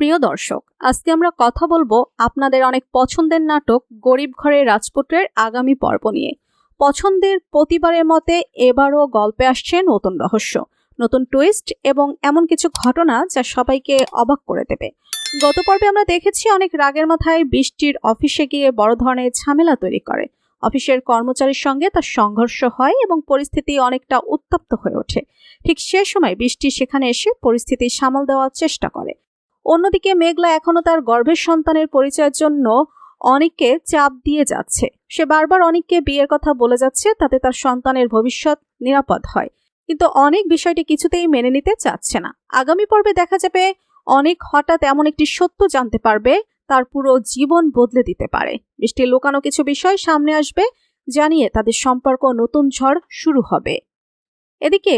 প্রিয় দর্শক, আজকে আমরা কথা বলবো আপনাদের অনেক পছন্দের নাটক গরিব ঘরের রাজপুত্রের আগামী পর্ব নিয়ে। পছন্দের প্রতিবারের মতে এবারও গল্পে আসছে নতুন রহস্য, নতুন টুইস্ট এবং এমন কিছু ঘটনা যা সবাইকে অবাক করে দেবে। গত পর্বে আমরা দেখেছি অনেক রাগের মাথায় বৃষ্টির অফিসে গিয়ে বড় ধরনের ঝামেলা তৈরি করে। অফিসের কর্মচারীর সঙ্গে তার সংঘর্ষ হয় এবং পরিস্থিতি অনেকটা উত্তপ্ত হয়ে ওঠে। ঠিক সে সময় বৃষ্টি সেখানে এসে পরিস্থিতি সামাল দেওয়ার চেষ্টা করে। অন্যদিকে মেঘলা এখনো তার গর্ভের সন্তানের পরিচয়ের জন্য অনিককে চাপ দিয়ে যাচ্ছে। সে বারবার অনিককে বিয়ের কথা বলে যাচ্ছে, তাতে তার সন্তানের ভবিষ্যৎ নিরাপদ হয়। কিন্তু অনেক বিষয়টি কিছুতেই মেনে নিতে চাচ্ছে না। আগামী পর্বে দেখা যাবে অনেক হঠাৎ এমন একটি সত্য জানতে পারবে তার পুরো জীবন বদলে দিতে পারে। বৃষ্টির লুকানো কিছু বিষয় সামনে আসবে, জানিয়ে তাদের সম্পর্ক নতুন ঝড় শুরু হবে। এদিকে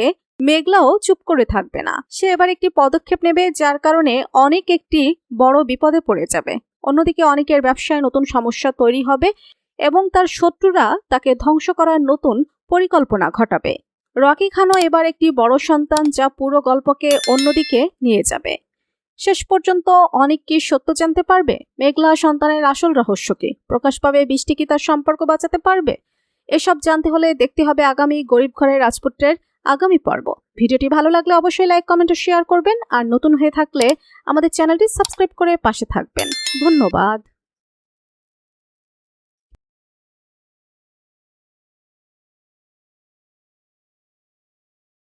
মেঘলাও চুপ করে থাকবে না। সে এবার একটি পদক্ষেপ নেবে, যার কারণে অনেক একটি বড় বিপদে পড়ে যাবে। অন্যদিকে অনেকের ব্যবসায় নতুন সমস্যা তৈরি হবে এবং তার শত্রুরা তাকে ধ্বংস করার নতুন পরিকল্পনা ঘটাবে। রকি খানও এবার একটি বড় সন্তান, যা পুরো গল্পকে অন্যদিকে নিয়ে যাবে। শেষ পর্যন্ত অনেক কি সত্য জানতে পারবে? মেঘলা সন্তানের আসল রহস্য কি প্রকাশ পাবে? বৃষ্টি কি তার সম্পর্ক বাঁচাতে পারবে? এসব জানতে হলে দেখতে হবে আগামী গরিব ঘরের রাজপুত্রের আগামী পর্ব। ভিডিওটি ভালো লাগলে অবশ্যই লাইক, কমেন্ট ও শেয়ার করবেন। আর নতুন হয়ে থাকলে আমাদের চ্যানেলটি সাবস্ক্রাইব করে পাশে থাকবেন। ধন্যবাদ।